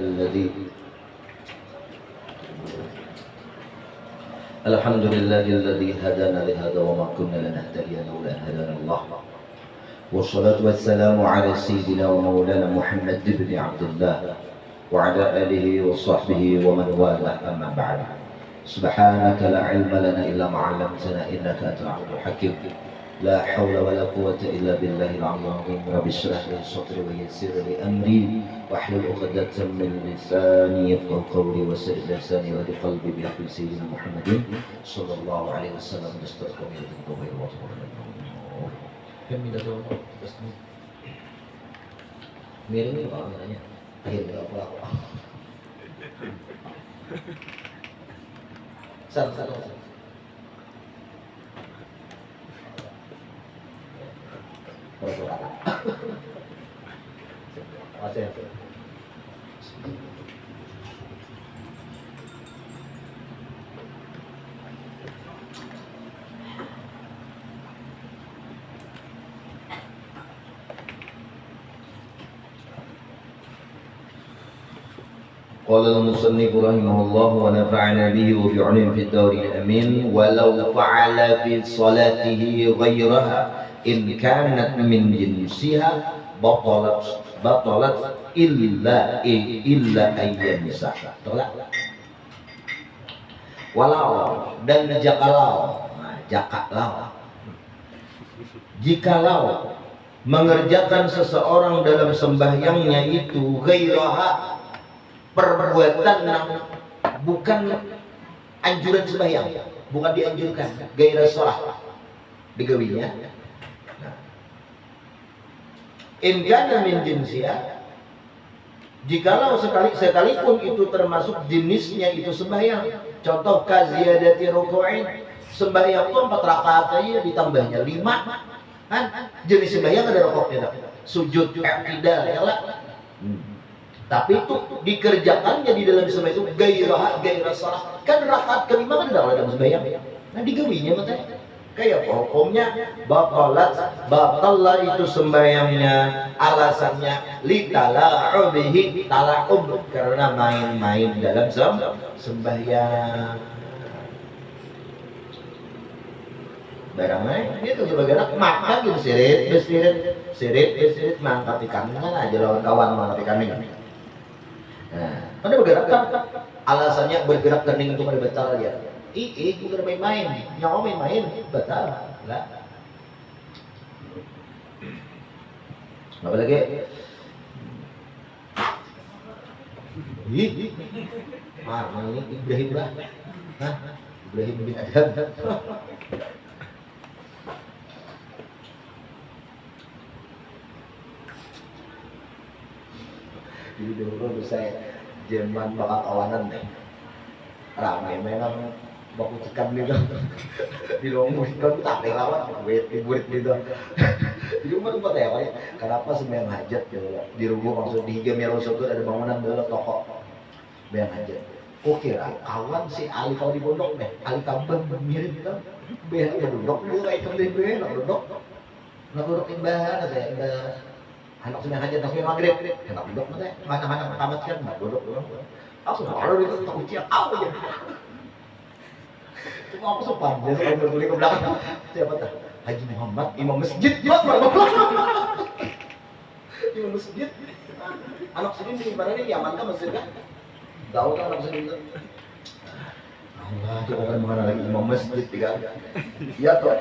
الذي هدانا لهذا وما كنا لنهتدي لولا أن هدانا الله والصلاة والسلام على سيدنا ومولانا محمد بن عبد الله وعلى آله وصحبه ومن والاه أما بعد سبحانك لا علم لنا إلا ما علمتنا إنك أنت العليم الحكيم لا حول ولا قوة إلا بالله العلي العظيم رب اشرح لي صدري ويسر لي أمري واحلل عقدة من لساني يفقهوا قولي وسدد لساني وهد قلبي بحق سيدنا محمد صلى الله عليه وسلم دستوركم يدكم غير واصبر kami dah tahu terus ni miring ni apa namanya akhirnya apa satu قال المصنف رحمه الله ونفعنا به وبعلم في الدار الأمين ولو فعل في صلاته غيرها إن كانت من جنسها بطلت إلا أن يمسح walau dan jikalau mengerjakan seseorang dalam sembahyangnya itu ghairaha perbuatan yang bukan anjuran sembahyang, bukan dianjurkan, gairah sholat digawinya. In kana min jinsiha, jikalau sekalipun itu termasuk jenisnya itu sembahyang. Contoh kaziyadati ruku'in, sembahyang itu 4 rakaat aja ditambahnya 5 kan jenis sembahyang ada rukuknya, sujud i'tidal ya lah. Tapi itu dikerjakannya di dalam sembahyang itu gairah salah. Kan rakaat kelima kan ada dalam sembahyang. Nah digawinya matanya. Kayak hukumnya batallah itu sembahyangnya, alasannya litala'ubihi tala'ub karena main-main dalam sembahyang. Barang main itu sebagai anak makan gitu sirit mangkat ikan kan aja lawan kawan mangkat ikan ini. Nah, pada bergerak kan alasannya bergerak kening itu pada batal ya. Bukan main-main, nyawa main-main batal lah. Apa lagi? Ini Ibrahim lah. Hah? Ibrahim bin Adam. Jadi dulu saya zaman bakal kawanan deh, ramai memang baku cekan gitu di lomba itu tak ada lawan buat gitu di rumah tempat ya pak. Kenapa sembahyang hajat gitu di rumah maksud di Higam Rasul ada bangunan dulu toko sembahyang hajat. Kira kawan si Ali kalau di pondok deh, Ali kampung mirip gitu, biar dia duduk dulu kayak itu deh, duduk ibadah kayak anak sembahyang hajat sampai maghrib, enak duduk mana tamat kan, duduk. Aku kalau itu tak ucap apa aja. Cuma aku sopan, dia sopan bertulis ke belakang. Siapa tuh? Haji Muhammad, imam masjid. Imam masjid. Anak sini di mana nih? Yaman kan masjid kan? Tahu kan anak sini itu? Allah, coba kan mana lagi imam masjid kan? Iya tuh.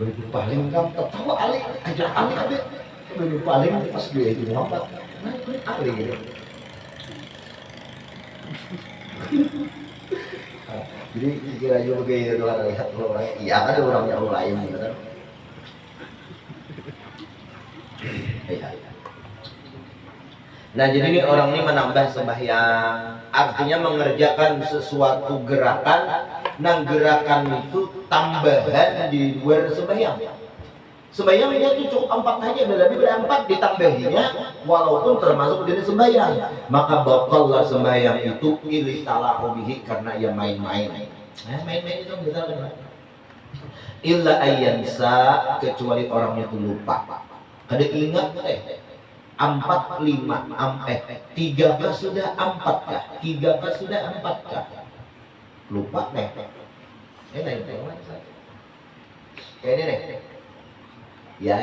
Begitu paling kan tertawa Ali, ajar Ali kan dia. Begitu paling pas dia itu Muhammad. Nah, Ali gitu. Jadi kira juga kayak itu kan lihat orang, iya kan ada orang yang lain gitu kan. Nah jadi ini orang ini menambah sembahyang, artinya mengerjakan sesuatu gerakan, nah gerakan itu tambahan di luar sembahyang. Sembahyangnya itu cukup 4 aja, ada lebih dari 4 ditambahinya walaupun termasuk jenis sembahyang. Maka batallah sembahyang itu ilih tala'ubihi karena ia main-main. Main-main itu betul kan? Illa ayyansa kecuali orangnya itu lupa. Ada ingat 4, 5, 3 kah sudah 4 kah? 3 kah sudah 4 kah? Lupa nih. Ini kayak ini nih. Ya,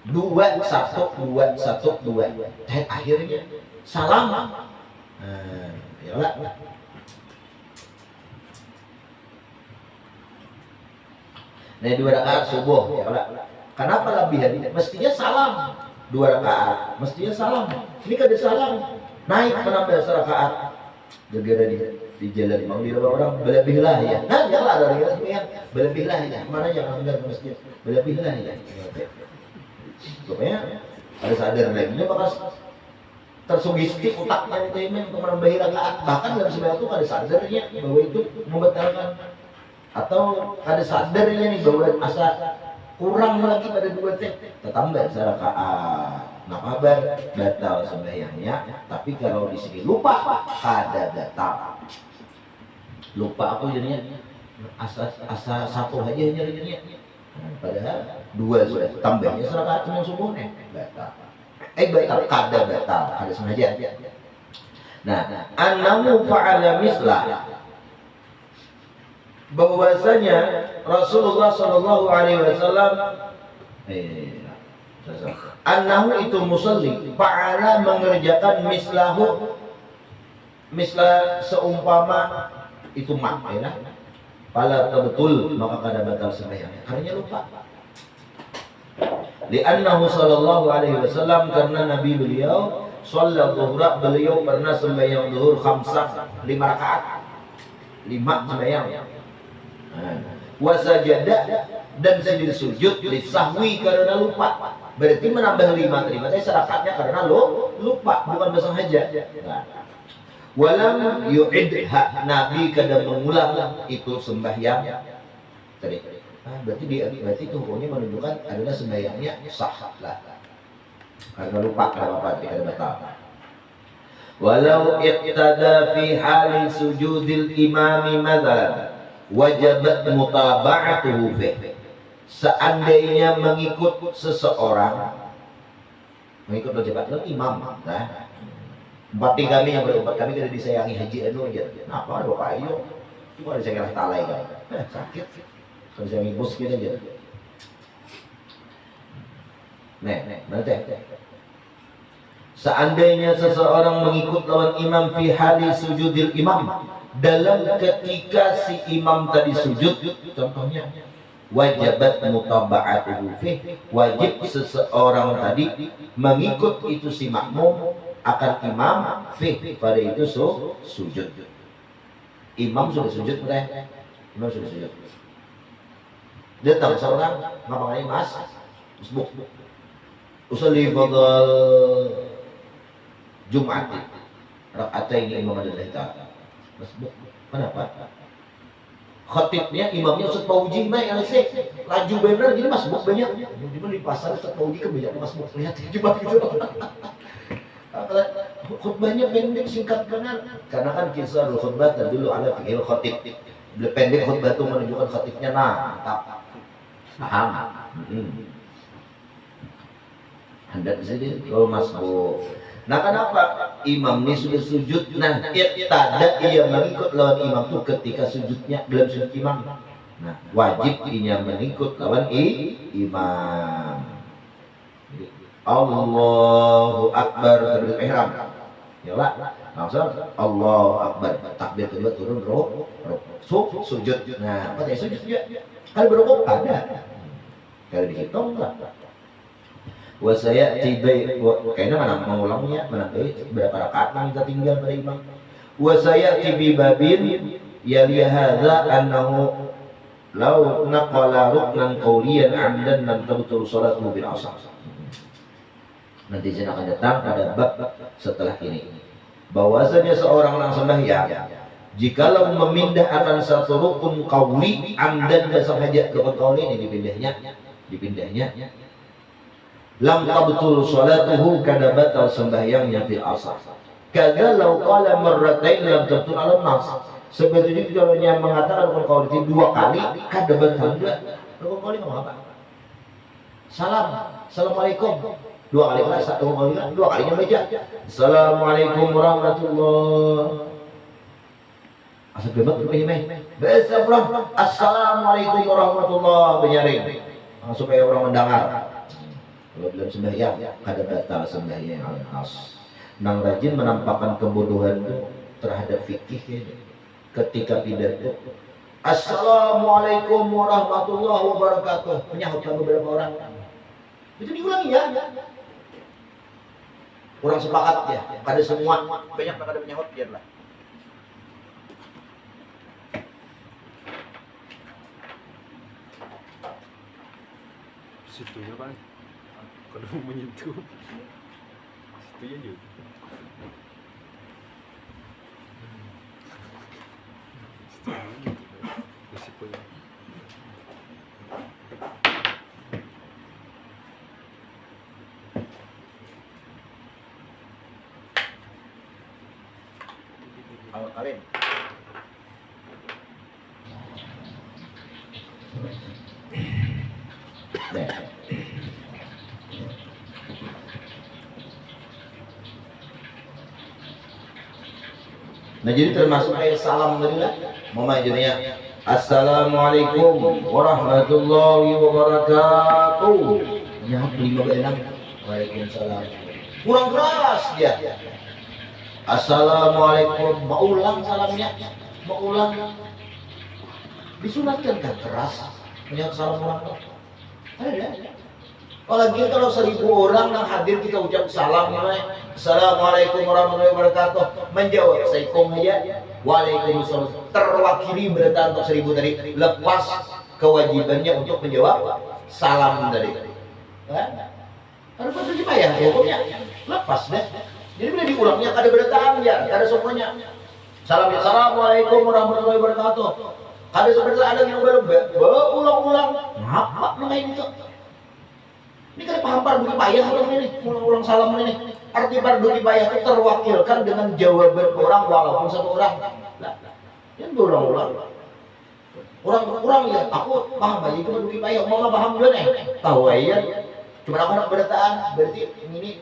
2, 1, 2, 1, 2. Dan akhirnya salam. Ya lah. Nah, 2 rakaat subuh, ya lah. Kenapa lebihan? Mestinya salam. 2 rakaat, mestinya salam. Ini kan ada salam. Naik menambah rakaat. Gegera di jalan mau di orang berlebih-lah ya. Nah, janganlah ada yang berlebih-lah ya. Mana yang anggar ke masjid? Berlebih-lah ya. Pokoknya ada sadar lagi, dia bakal tersugesti otaknya itu untuk menambah rakaat. Bahkan dalam sebenarnya itu ada sadarnya bahwa itu membatalkan, atau ada sadarnya nih bahwa asa kurang lagi pada 2 teh, tambah rakaat. Nah, kabar batal sembahyangnya. Tapi kalau di sini lupa, kada batal. Lupa aku jadinya asa 1 aja jadinya. Padahal 2 sudah tambahnya rakaat cuma subuhnya batal. Batal kada batal, kada sengaja. Nah, annahu fa'ala mislah, bahwasanya Rasulullah Shallallahu Alaihi Wasallam annahu itu musalli fa'ala mengerjakan mislah seumpama itu mak ya. Pala betul maka kada batal sembahyangnya karena lupa. Li'annahu sallallahu alaihi wasallam, karena Nabi beliau sholat zuhra, beliau pernah sembahyang zuhur 5 rakaat, 5 sembahyang. Wasajada, dan sujud disahwi karena lupa. Berarti menambah 5 terima tapi serakaatnya karena lupa, bukan bersengaja. Walam yu'idha, Nabi kadang mengulang itu sembahyang tadi. Berarti itu hukumnya menunjukkan adalah sembahyangnya sah lah. Karena lupa apa tidak batal. Walau iqtada fi hali sujudil imami madzalan wajabat mutaba'atuhu fi. Seandainya mengikut seseorang, mengikut wajib imam, nah Bupati kami yang berobat kami tidak disayangi haji anu aja. Kenapa ada Bapak Ayo? Cuma disayangi talai kan. Sakit. Kalau disayangi bos gitu aja. Berarti seandainya seseorang mengikut lawan imam fi hali sujudil imam, dalam ketika si imam tadi sujud, contohnya wajibat mutaba'atuhu fi, wajib seseorang tadi mengikut itu si makmum akan imam fi pada itu sujud. Imam sudah sujud udah. Imam sudah sujud. Datang seorang ngapain mas? Masbuk. Usolli fadal Jumat. Rakaatain imam adalah kita. Masbuk. Kenapa? Khatibnya imamnya Ustaz Pauji yang sih laju bener jadi masbuk banyak. Jadi di pasar Ustaz Pauji kebanyakan masbuk, lihat coba gitu. Khutbahnya pendek singkat benar, karena kan kisah khutbah dulu ada fi'il khatib. Pendek khutbah itu menunjukkan khatibnya mantap, paham. Hendak jadi kalau masbuk. Nah, kenapa imam ini sudah sujud? Nah, iqtada, ia mengikut lawan imam itu ketika sujudnya dalam sujud imam. Nah, wajib ia mengikut lawan imam. Allahu Akbar takbir ihram. Ya lah. Langsung Allahu Akbar. Takbir kedua turun sujud. Nah, apa sujud juga? Kalau berukuk ada. Kalau dihitung lah. Wasaya tibai kayaknya mana mengulangnya berapa rakaat yang kita tinggal pada imam. Wasaya tibi babin ya lihadza annahu law naqala ruknan qawliyan amdan lam tabtul salatu bil asr. Nanti saya akan datang pada bab setelah ini, bahwasanya seorang yang sembahyang jikalau memindah akan satu rukun qauli amdan bersengaja, rukun qauli ini dipindahnya lam tabtul salatuhu, kada batal sembahyangnya fil asar. Kada law qala marratain lam tabtul ala nas. Sebetulnya kalau yang mengatakan rukun qauli itu 2 kali kada batal juga. Rukun qauli ngomong apa? Salam, assalamualaikum. Dua kali kan, satu kali kan, dua kalinya baca. Assalamualaikum warahmatullah. Asal bebat penyampaian. Biasa pulang. Assalamualaikum warahmatullah penyaring. Supaya orang mendengar. Kalau belum sembahyang, kada batal sembahyang al-as. Nang rajin menampakkan kebodohan itu terhadap fikih ketika pidato. Assalamualaikum warahmatullahi wabarakatuh. Menyahutkan beberapa orang. Itu diulangi ya. Kurang sepakat ya. Pada semua banyak pada menyahut biarlah. Situnya Bang, kalau mau menyentuh situnya juga situnya Kalau kalian nah jadi termasuk ayat salam tadi lah. Mama jadinya Assalamualaikum warahmatullahi wabarakatuh. Nyahut 5 Waalaikumsalam. Kurang keras dia. Assalamualaikum. Mau ulang salamnya? Mau ulang? Disunatkan kan keras? Menyahut salam orang. Ada. Apalagi kalau 1000 orang yang hadir kita ucap salam namanya Assalamualaikum warahmatullahi wabarakatuh. Menjawab Assalamualaikum aja Waalaikumsalam. Terwakili berarti untuk 1000 tadi lepas kewajibannya untuk menjawab salam tadi. Harus berterima ya hukumnya lepas deh. Jadi bila diulangnya ada berataan ya, ada semuanya. Salam Assalamualaikum warahmatullahi wabarakatuh. Ada seperti ada yang berulang-ulang. Ngapa mengenai itu? Ini kan paham fardu kifayah orang ini, ulang salam ini. Arti fardu kifayah itu terwakilkan dengan jawaban orang walaupun satu orang. Yang berulang-ulang. Orang ya, aku paham aja itu fardu kifayah. Mau nggak paham juga nih? Tahu aja. Cuma aku nak berataan, berarti ini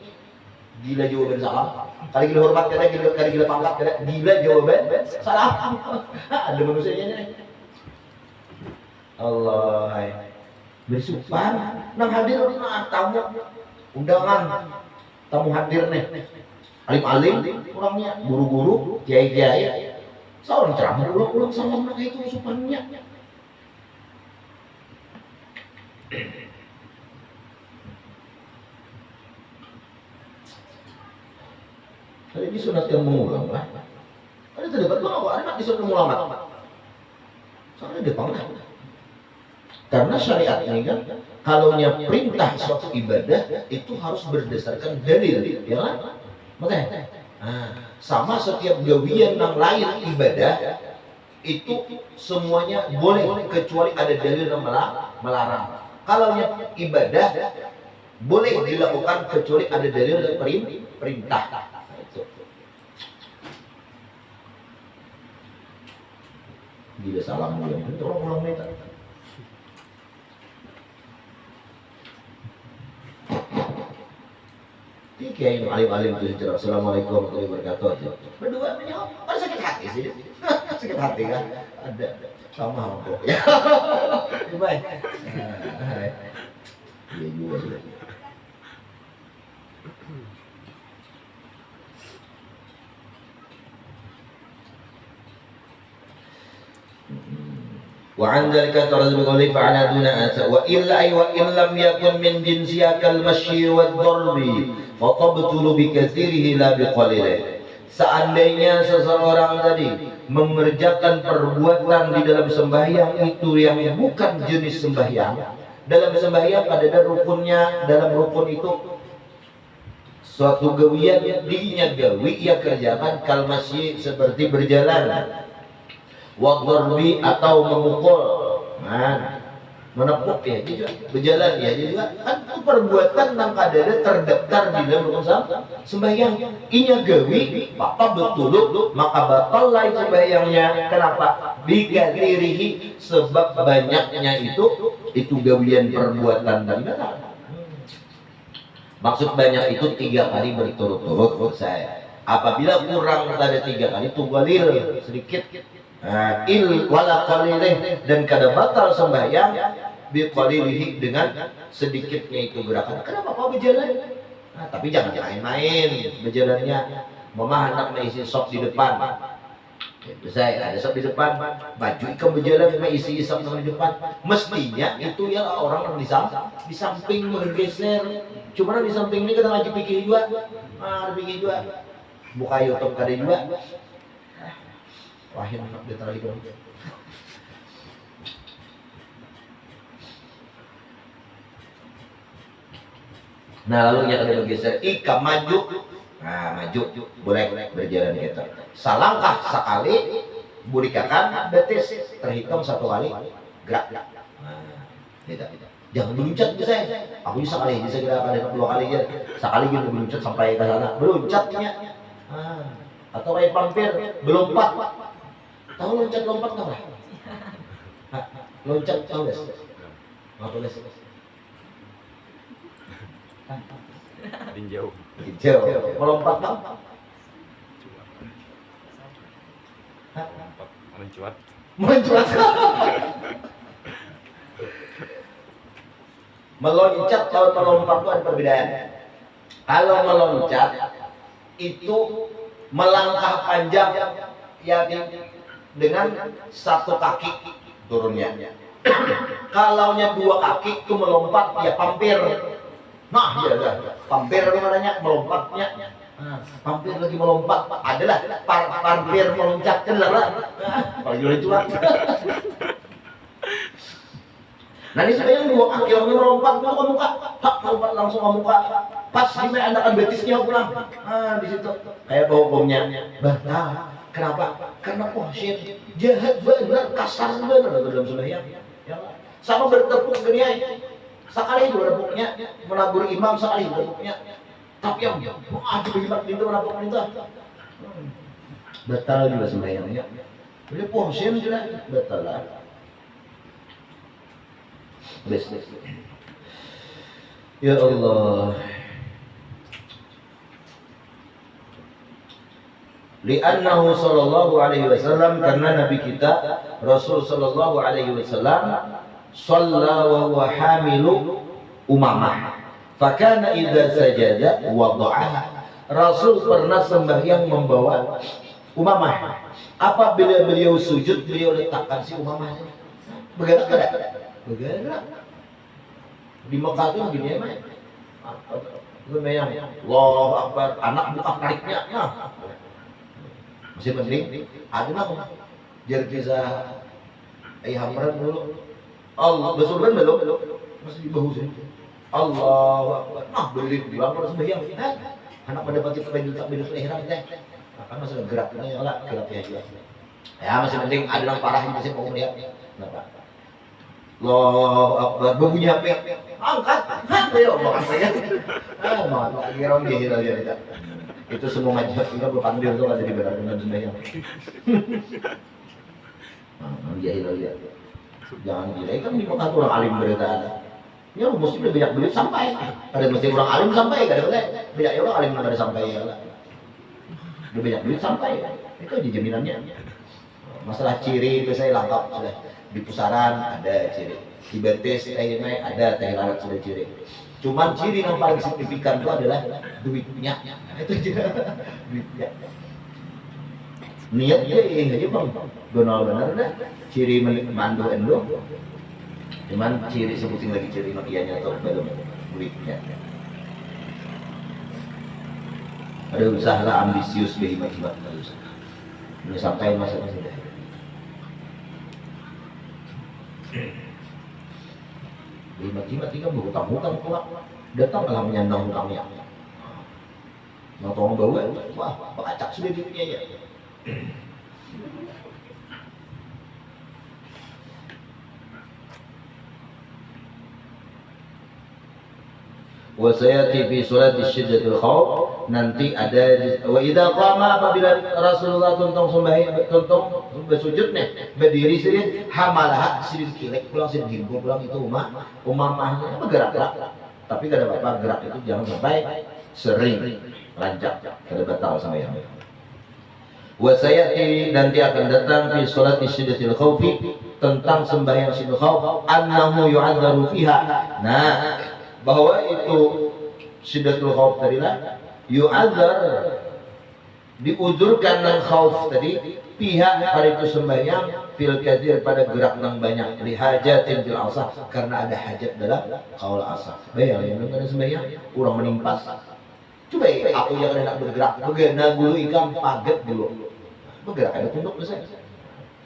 gila jawaban salam. Kali gila hormat kali gila pangkat gila jawaban salam. Ada manusianya nih. Allah. Bersupan nang hadir tamu undangan tamu hadir nih alim-alim orangnya guru-guru kiai-kiai seorang ceramah ulang-ulang salam nang itu supannya kali ini sunat yang mengulang lah ada terdapat bahwa ada di sunat mengulang soalnya depan lah. Karena syariat ini kan kalaunya perintah suatu ibadah itu harus berdasarkan dalil, ya kan? Makanya, sama setiap gawian yang lain ibadah itu semuanya boleh kecuali ada dalil yang melarang. Kalaunya ibadah boleh dilakukan kecuali ada dalil yang perintah. Gila salam ulang, orang ulang minta. Kiai alim-alim itu cerita Assalamualaikum warahmatullahi wabarakatuh. Berdua menjawab, ada sakit hati sih. Sakit hati kan? Ada sama kok. Ya. Baik. Iya juga sudah. وعن ذلك ترز بقوله فعلى دون آثار وإلا أي وإن لم يكن من جنسها كالمشي والضرب فطبطل بكثيره لا بقليله. Seandainya seseorang tadi mengerjakan perbuatan di dalam sembahyang itu yang bukan jenis sembahyang, dalam sembahyang ada rukunnya, dalam rukun itu suatu gawian dinya gawi ia kerjakan kalmasyi seperti berjalan, wadharbi atau memukul, menepuk ya juga, berjalan ya juga, kan itu perbuatan yang kadang terdaftar di dalam rukun sembahyang. Inya gawi, maka betul maka batal lain sembahyangnya. Kenapa? Bikadirihi, sebab banyaknya itu gawian perbuatan dan batal. Maksud banyak itu 3 kali berturut-turut saya. Apabila kurang pada 3 kali itu qalil, sedikit. Nah, il wala qalilih, dan kada batal sembahyang bi qalilihi, dengan sedikitnya itu gerakan. Kenapa kau berjalan? Nah, tapi jangan main-main berjalannya. Mama hendak mengisi sop di depan. Itu saya ada sop di depan, baju ikan berjalan mengisi sop di depan. Mestinya itu ya orang yang di samping bergeser. Cuma di samping ini kita lagi pikir juga. Pikir juga. Buka YouTube kada juga. Wah, yang dia tarik lagi. Nah, lalu yang ada bergeser, ika maju. Nah, maju boleh berjalan gitu. Salangkah sekali, burikakan betis, terhitung 1 kali gerak. Nah, tidak. Jangan meluncat bisa. Aku bisa kali, bisa kira ada 2 kali aja. Sekali gitu meluncat sampai ke sana. Meluncatnya. Atau kayak pampir, belompat. Tahu loncat-lompat tahu lah? Loncat tahu guys? Apa guys? Tinjau. Melompat bang? Lompat, mencuat. Meloncat atau melompat itu ada perbedaan. Kalau meloncat itu melangkah panjang, ya dengan 1 kaki turunnya. Kalaunya 2 kaki itu melompat, ya pampir. Nah, iya, pampir namanya, melompatnya. Pampir lagi melompat, adalah pampir meloncat kan lah. Kalau jual itu Nah, ini sebenarnya 2 kaki lagi melompat ke muka, melompat langsung ke muka. Pas ini andakan betisnya pulang. Di situ kayak hukumnya batal. Kenapa? Karena syir jahat benar, kasar benar dalam sembahyang. Ya, sama bertepuk gini aja. Sekali itu bertepuknya, menabur imam sekali bertepuknya. Tapi yang ada hebat itu menabur itu. Batal juga sembahyangnya. Jadi syir juga batal lah. Ya Allah. Li'annahu sallallahu alaihi wasallam, karena Nabi kita Rasul sallallahu alaihi wasallam shalla wa huwa hamilu umamah. Fakana idza sajada wada'aha. Rasul pernah sembahyang membawa umamah. Apabila beliau sujud, beliau letakkan si umamahnya. Bergerak tidak? Bergerak. Di Mekah itu gini ya, Mas. Lumayan. Allahu Akbar, anak buka tariknya. Nah. Masih penting ada nama jar kisah hamran dulu. Allah bersurban belum? Masih di bahu sih. Allahu Akbar. Nah, berdiri di bangku sembahyang. Anak mendapati takbiratul ihram teh. Akan masih gerak ya lah, geraknya juga. Ya, masih penting ada yang parah masih mau melihat. Kenapa? Allahu Akbar, berbunyi apa? Angkat, ayo makan saya. Maaf, kira dia tidak. Itu semua majelis juga berpanggil tuh ada di benar-benar sembahyang. Jahil lihat. Jangan gila, kan di Mekah orang alim beritaan. Ya mesti banyak duit sampai. Ada mesti orang alim sampai, kada boleh. Banyak orang alim ada sampai ya lah. Banyak duit sampai. Itu aja jaminannya. Masalah ciri itu saya lengkap sudah. Di pusaran ada ciri. Di betis naik ada teh lalat sudah ciri. Cuman ciri yang paling signifikan itu adalah duitnya. Itu aja duitnya. Niatnya aja bang, benar-benar dah. Ciri mandu endo. Cuman ciri sebutin lagi ciri makiannya atau belum duitnya. Ada usaha lah ambisius behibat-hibat terus. Ini sampai masa sudah. Hebat-hebat dia berhutang-hutang pula. Datang kalau menyandang hutangnya. Mau tolong bawa, wah, bakacak sudah dirinya ya. Wa sayati fi surati syiddatul khauf, nanti ada wa idza qama, apabila Rasulullah tuntung sembahyang, tuntung bersujud nih, berdiri sedikit, hamalah sedikit kilek pulang sedikit pulang itu umamahnya bergerak-gerak. Tapi kada apa gerak itu jangan sampai sering rancak kada batal sembahyang. Wa sayati nanti akan datang fi sholati syiddatil khaufi tentang sembahyang syiddatul khauf annahu yu'adzaru fiha. Nah, bahwa itu syiddatul khauf tadi lah yu'adzar diuzurkan nang khauf tadi pihak pada itu sembahyang fil kathir pada gerak nang banyak li hajatin fil asah karena ada hajat dalam qaul asah. Bayang yang ada sembahyang urang menimpas. Coba aku yang nak bergerak begana gulu ikan paget dulu. Bergerak ada tunduk besar.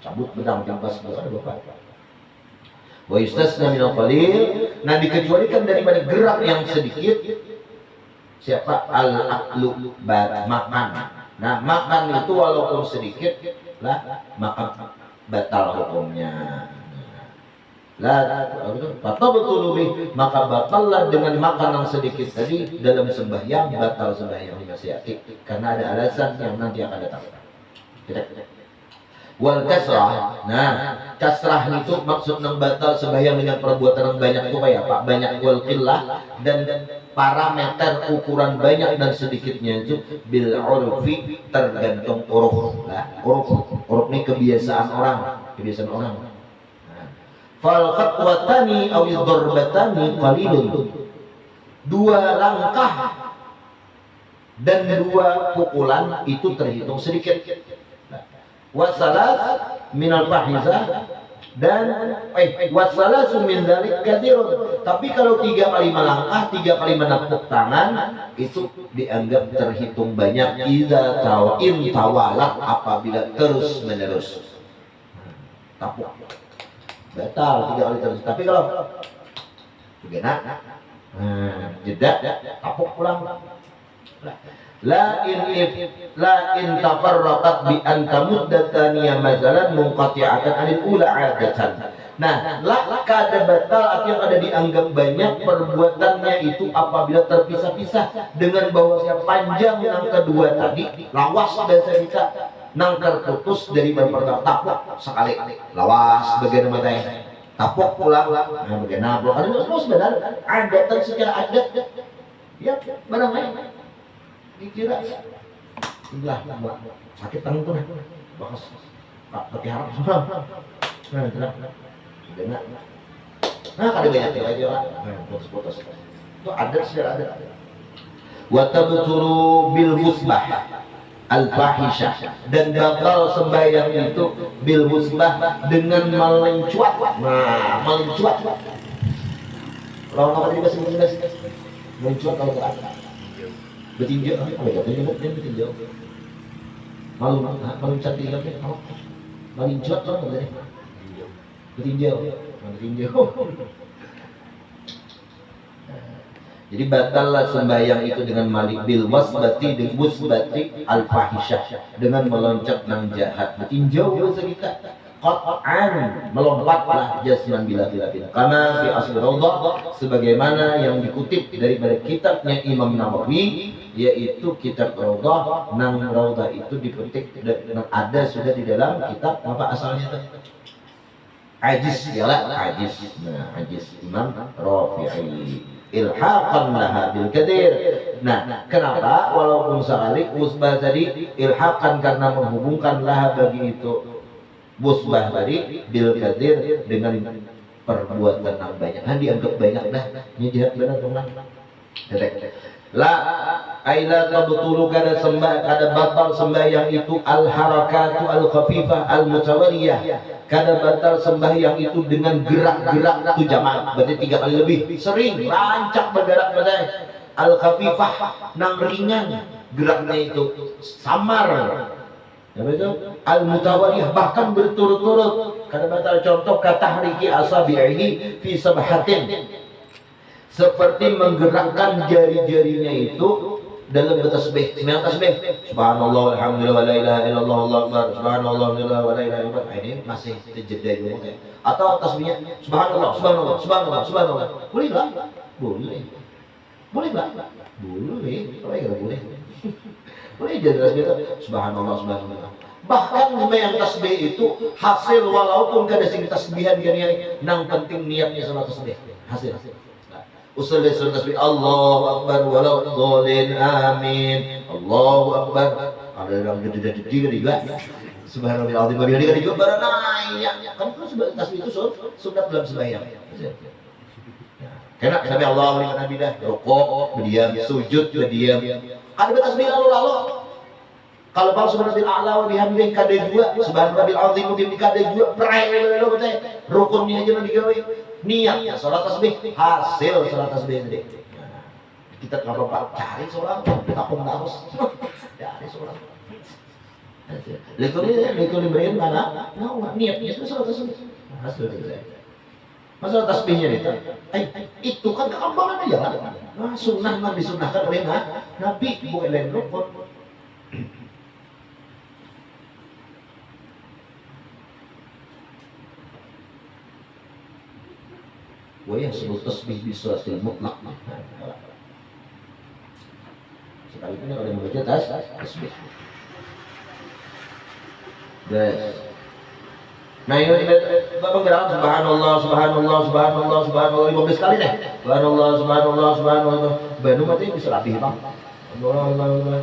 Cabut bedang timpas dulu ada bapak. Wa istasna min qalil, nah dikecualikan daripada gerak yang sedikit. Siapa al-aklu makan. Nah, makan itu walaupun sedikit lah maka batal hukumnya. Lah, betul lebih maka batallah dengan makan yang sedikit tadi dalam sembahyang batal sembahyang masyiati karena ada alasan yang nanti akan datang. Wal kasrah, nah kasrah itu maksud yang batal sembahyang dengan perbuatan yang banyak itu kayak apa? Banyak wal qillah dan parameter ukuran banyak dan sedikitnya itu bil urfi tergantung uruf. Nah, uruf ini kebiasaan orang. Fal khatwatani aw darbatani qalilun. Dua langkah dan dua pukulan itu terhitung sedikit. Wasalas minal fahizah dan wasalasu min dzalik katsirun. Tapi kalau 3 kali melangkah, 3 kali menepuk tangan itu dianggap terhitung banyak idza tawalat apabila terus menerus. Tapuk. Batal 3 kali terus. Tapi kalau begini jeda tapuk pulang. La in tafarraqat bi an tamuddataniya mazalan munqati'atan anil ula 'adatan. Nah, la kada batal atau yang ada dianggap banyak perbuatannya itu apabila terpisah-pisah dengan bahwa panjang yang kedua tadi lawas bahasa kita nang terputus dari pertama tapuk sekali lawas bagian mata tapuk pulang nah bagian nabok ada sebenarnya adatan secara adat ya barang lain dikira inilah sakit tangan tuh bakas pakai harap semua nah tidak nah kada banyak ya lagi orang putus itu adat secara adat wa tabturu bil musbah al-fahisyah dan batal sembahyang itu bil musbah dengan melencuat. Nah, melencuat. Kalau apa tadi bahasa Inggris? Melencuat kalau berapa? Bertinjau, apa ya? Bertinjau. Meluncat di dalamnya, melencuat apa tadi? Bertinjau. Jadi batallah sembahyang itu dengan malik bil wasbati al fahisyah dengan meloncat nang jahat bertinjau bahasa kita qat'an melompatlah jasman bila karena fi asli raudhah sebagaimana yang dikutip daripada kitabnya Imam Nawawi yaitu kitab raudhah nang raudhah itu dipetik dan ada sudah di dalam kitab apa asalnya itu ajiz nah ajiz Imam Rafi'i ilhaqan laha bil kadir. Nah, kenapa walaupun sekali musbah tadi ilhaqan karena menghubungkan laha bagi itu musbah tadi bil kadir dengan perbuatan yang banyak. Nah, dianggap banyak dah. Ini jahat benar dong. La aila tabtulu kada batal sembahyang itu al harakatu al khafifah al mutawaliyah. Kada batal sembahyang itu dengan gerak-gerak itu jamaah berarti 3 kali lebih sering rancak bergerak badai al khafifah nang ringan geraknya itu samar ya betul al mutawaliyah bahkan berturut-turut kada batal contoh katahriki asabihi fi sabhatin seperti menggerakkan jari-jarinya itu dalam bertasbih, sembahyang tasbih. Subhanallah walhamdulillah wa la ilaha illallah wallahu akbar. Subhanallah walhamdulillah wa la ilaha illallah. Ini masih terjeda dulu ya. Atau tasbihnya subhanallah. Boleh enggak? Boleh. Boleh enggak? Boleh. Kalau enggak boleh. Boleh jadi tasbih itu subhanallah. Bahkan sembahyang tasbih itu hasil walaupun kada sing tasbihan gini nang penting niatnya sama tasbih. Hasil. Usul sunnah tasbih Allahu Akbar walau dhalin amin. Allahu Akbar. Ada yang gede-gede juga. Subhanallahil azim wa bihamdihi juga berenang. Kan itu tasbih itu sunat dalam sembahyang. Karena sampai Allah liman hamidah, rukuk berdiam, sujud berdiam. Ada tasbih lalu. Kalau bang subhanallahil a'la wa bihamdihi kada juga, subhanallahil azim wa bihamdihi kada juga, perai lo betul. Rukunnya aja digawe. Niatnya salat tasbih, hasil salat tasbih ini. Kita enggak apa-apa cari seorang, takut harus cari seorang. Lekor diberikan mana? Nah, niatnya itu salat tasbih. Hasil itu. Masalah tasbihnya itu kan keambangan aja kan. Nah, sunnah Nabi sunnahkan oleh Nabi bukan lain rukun. Wah, sebut tasbih di suratil mutlaq. Sekalipun ada yang membaca tasbih. Yes. Nah ini Bapak gerakan subhanallah 15 kali deh. Subhanallah. Banu mati bisa rapih bang.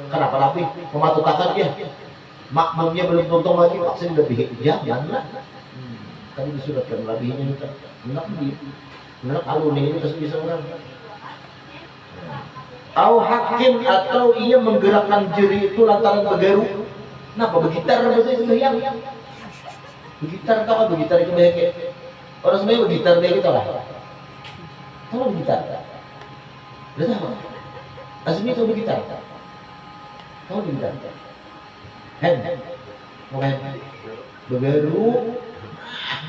Kenapa rapih? Mematutakan dia. Makmumnya belum tuntung lagi, vaksin lebih janganlah. Tadi disuratkan lebihnya itu. Benar alun ini terus bisa orang. Au hakim atau ia menggerakkan jari itu lantaran bergeru. Kenapa begitar bahasa sembahyang? Begitar tau kan begitar itu banyak orang sebenarnya begitar dia gitu lah. Tahu begitar? Udah tahu? Azmi tahu begitar? Tahu begitar? Bukan begeru,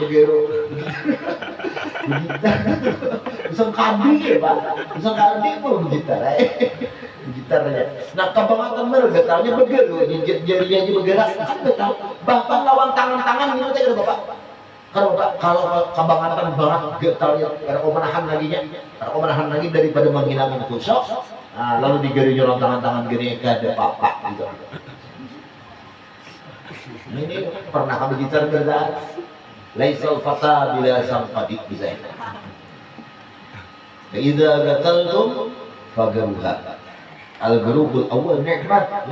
begitar. Bisa kadi ya pak, bisa kadi pun begitar. Gitarnya. Nah, kabangatan getarnya bergerak, jarinya aja bergerak. Bahkan lawan tangan-tangan gitu teh Bapak. Kalau kabangatan banget getarnya ada menahan lagi daripada menghilangkan kusuk. Nah, lalu digeri nyorong tangan-tangan gini ke ada papak gitu. Ini pernah kamu gitar berda? Laisal fata bila samqadi bisa. Idza gataltum fagaruha. Al-garubul awal nikmat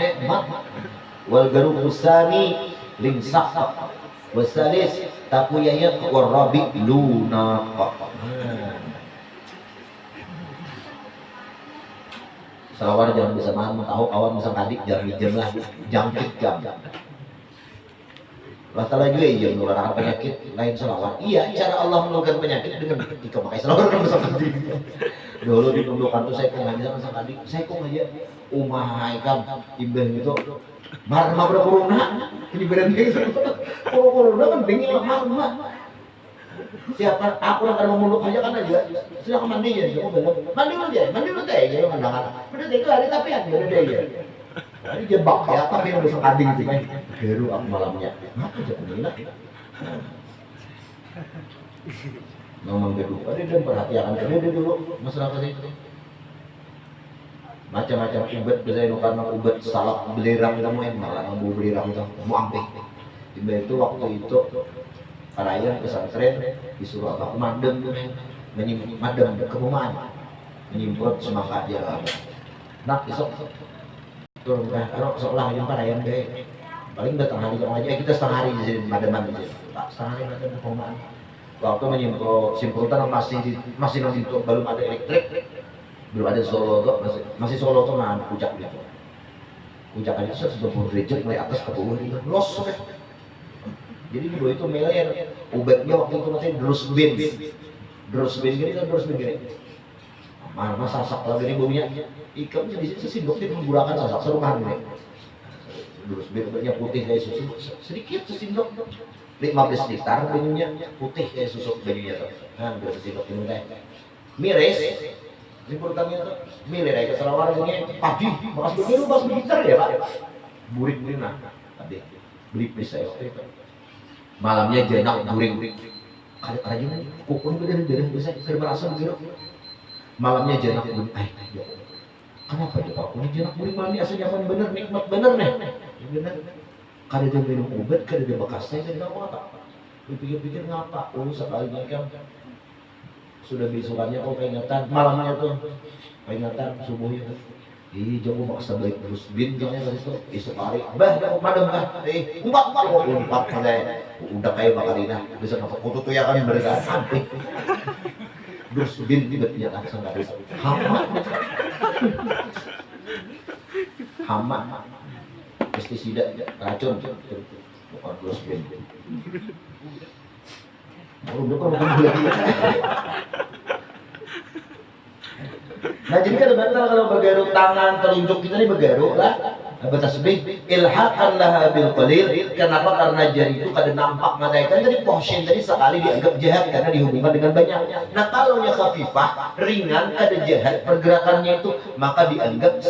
wal garubul sani limsak wasalis takuyayat warabi lunaqa. Selawar jangan bisa mahan tahu awan bisa kadik jam lah jangkit jam. Masalah juga iya mengeluarkan penyakit lain selawar. Iya, cara Allah mengeluarkan penyakit dengan ketika pakai selawar kan bisa kadik. Dulu di tundukan tuh saya kok ngajar sama adik, saya kok ngajar umah ikam ibn itu marah berapa corona ini berani corona kan dingin marah siapa aku akan memeluk aja kan aja sudah mandi ya mandi lu deh ya pandangan udah itu hari tapi ada udah ya ini jebak ya tapi yang bisa kading sih kan baru aku malamnya apa aja penila ngomong kedua, dia perhatian dia dulu masyarakat itu macam-macam ubat biasanya karena ubat salak belerang kamu yang malah ngambu belerang itu mau ampe itu waktu itu para pesantren disuruh apa madem madem kebumaan menyimprot semangka aja nak besok turun kalau seolah yang para deh paling datang hari aja kita setengah hari di sini mademan di sini setengah hari madem kebumaan waktu menyimprot simprotan masih belum ada elektrik belum ada Solo masih Solo tuh nah puncak gitu puncak aja 120 derajat mulai atas ke bawah gitu los jadi dulu itu meler obatnya waktu itu nanti drusbin gini kan drusbin gini mana sasak lagi nih baunya ikannya di sini sesindok dia menggunakan sasak serumahan ini drusbin obatnya putih kayak susu sedikit sesindok 15 liter banyunya putih kayak susu banyunya tuh. Nah, udah sesindok ini teh. Miris. Simpulannya tuh miris kayak selawar ini padi, bekas begitar ya, Pak. Burik-burik nah. Tadi beli pisah itu. Malamnya jenak buring. Aja kokon gede-gede bisa berasa begitu. Malamnya jenak buring. Kenapa ya Pak? Ini jenak buring malam ini asal nyaman bener, nikmat bener nih. Bener. Kada dia minum obat, kada dia bekasnya, kada tahu apa. Dipikir-pikir ngapa? Oh sekalinya kan Sudah besokannya kok keingatan, malamnya tuh keingatan subuhnya. Ih, coba maksa baik terus bin soalnya dari itu esok hari. Bah, madem kan. Umpat katanya. Udah kayak bakarina bisa ngapa foto tuh ya kan mereka sampai. Terus bin tiba dia langsung dari hama pestisida racun bukan terus bin. Udah kalau nah jadi kan batal kalau bergaruk tangan telunjuk kita ini bergaruk lah bertasbih ilhaqan laha bil qalil. Kenapa? Karena jari itu kada nampak matanya kan tadi pohsin tadi sekali dianggap jahat karena dihubungkan dengan banyak. Nah kalau nya khafifah ringan kada jahat pergerakannya itu maka dianggap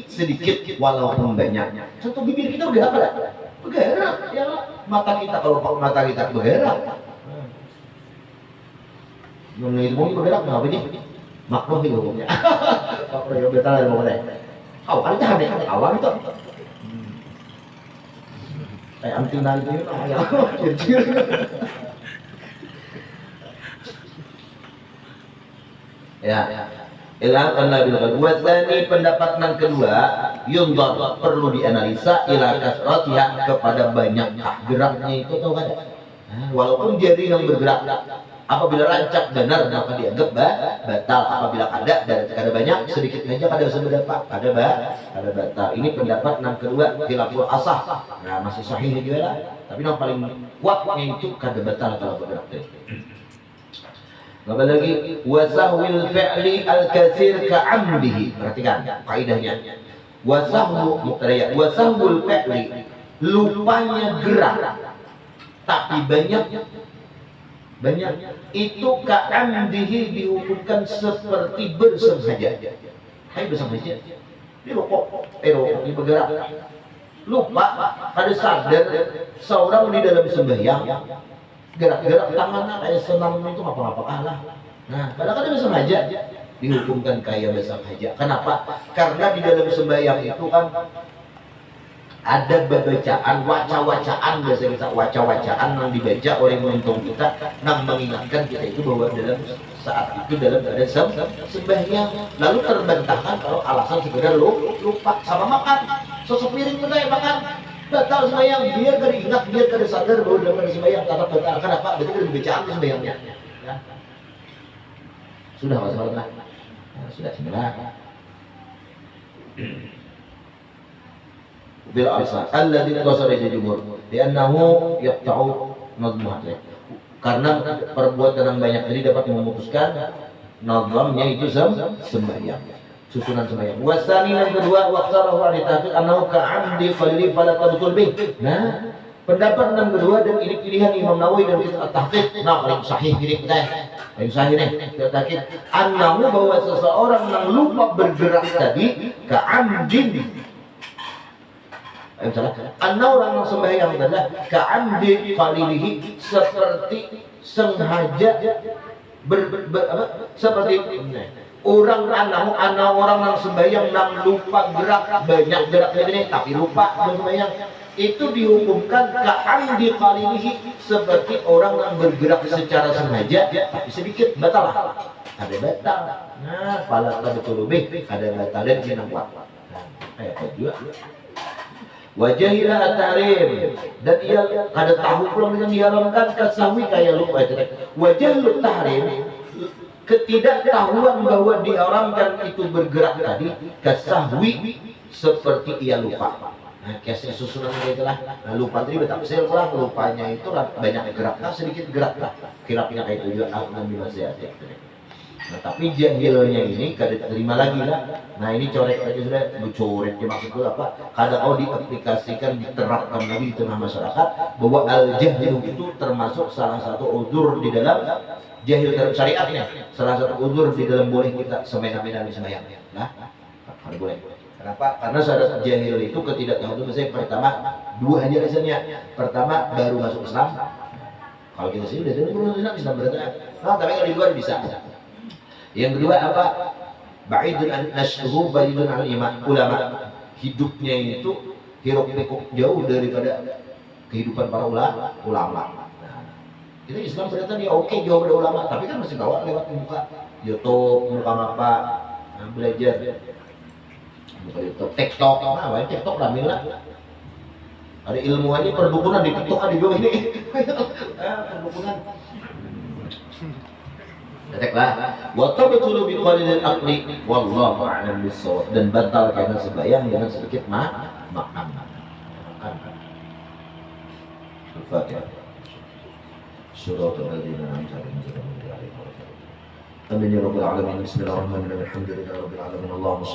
sedikit walaupun banyak. Contoh bibir kita bergerak ya mata kita kalau mata kita bergerak ngomong bergerak ngapa ini makruh itu hukumnya. Makruh ya betul ya boleh. Awal itu ada awal itu. Kayak anting nanti ya. Ya. Ilhaq an-nabil wa tsani pendapat yang kedua yundhar perlu dianalisa ila kasratiha kepada banyak geraknya itu tahu kan? Walaupun jari yang bergerak apabila rancak benar maka dianggap batal. Apabila ada banyak sedikit saja kada seberapa ada batal. Ini pendapat yang kedua khilaful asah. Nah masih sahih juga lah. Tapi yang paling kuatnya itu kada batal kalau bergerak. Apa lagi wasahwil fi'li al-katsir ka'amdihi. Perhatikan kaidahnya. Wasahwul fi'li lupanya gerak tapi banyak itu ka'amdihi dihukumkan seperti bersengaja. Hai bersengaja. Ini rokok ini bergerak. Lupa pada sadar seorang di dalam sembahyang gerak-gerak tangannya kayak senam itu apa-apa kalah. Nah, kadang-kadang bersengaja dihukumkan kayak bersengaja. Kenapa? Karena di dalam sembahyang itu kan ada bacaan, waca-wacaan, biasa kita waca-wacaan yang dibaca oleh penonton kita yang mengingatkan kita itu bahwa dalam saat itu dalam keadaan sembahyang. Lalu terbantahkan kalau alasan sekedar lupa sama makan sosok piring kita yang makan batal sembahyang, biar kada ingat, biar kada sadar bahwa dalam keadaan sembahyang tetap batal. Kenapa? Berarti kada bacaan di sembahyangnya. Ya. Sudah masalah nah, sudah sebenarnya. Bil asal alladhi qasara jumhur li'annahu yaqta'u nadhmuhu. Karena perbuatan yang banyak tadi dapat memutuskan nazamnya itu sembahyang, susunan sembahyang. Wasani yang kedua waqtarahu al-tafiq annahu ka'amdi qalili fala tabtul bih. Nah, pendapat yang kedua dan ini pilihan Imam Nawawi dan kita at-tahqiq. Nah, paling sahih ini kita. Paling sahih nih, kita tahqiq annahu bahwa seseorang yang lupa bergerak tadi ka'amdin orang yang sembahyang adalah ka'amdi qalilihi seperti sengaja seperti orang orang yang sembahyang yang lupa gerak banyak geraknya ini tapi lupa sembahyang itu dihukumkan ka'amdi qalilihi seperti orang yang bergerak secara sengaja tapi sedikit batal ada batal. Nah pala betul lebih ada batal dan jenang kuat. Nah kayak juga wajahilah at-tahrim dan ia ada tahu pula dengan diharamkan kasahwi kayak lupa itu. Wajahul tahrim ketidaktahuan bahwa diharamkan itu bergerak tadi kasahwi seperti ia lupa. Nah, kiasnya susunan itu lah. Nah, lupa tadi betafsir lah lupanya itu lah banyak gerak lah sedikit gerak lah. Khilafnya kayak itu juga Nabi masih ada. Nah, tapi jahilnya ini kada terima lagi lah. Nah, ini corek aja sudah coret maksud itu apa? Kadang diaplikasikan diterapkan lagi di tengah masyarakat bahwa al-jahil itu termasuk salah satu uzur di dalam jahil dalam syariatnya. Salah satu uzur di dalam boleh kita semena-mena sembahyang. Nah, kalau boleh. Kenapa? Karena syarat jahil itu ketidaktahuan itu misalnya pertama dua aja rasanya. Pertama baru masuk Islam. Kalau kita sih udah dari baru Islam berarti. Nah, tapi kalau di luar bisa. Yang kedua apa? Ba'idun an nashruhu ba'idun al ulama. Hidupnya itu hiruk pikuk jauh daripada kehidupan para ulama. Nah, Itu Islam ternyata dia oke jauh dari ulama, tapi kan masih bawa lewat muka YouTube, muka apa, belajar buka YouTube, TikTok, nah, TikTok lah mila. Ada ilmu aja perdukunan di TikTok ada juga ini. Perdukunan. Deteklah. Wa tabtulu bi qalil al-aqli wallahu a'lam bis-shawab, dan batal karena sebayang dengan sedikit makan. Al-Fatihah. Suratul ladzina an'amta 'alaihim. Amin ya rabbal alamin. Bismillahirrahmanirrahim. Alhamdulillahirabbil alamin. Allahumma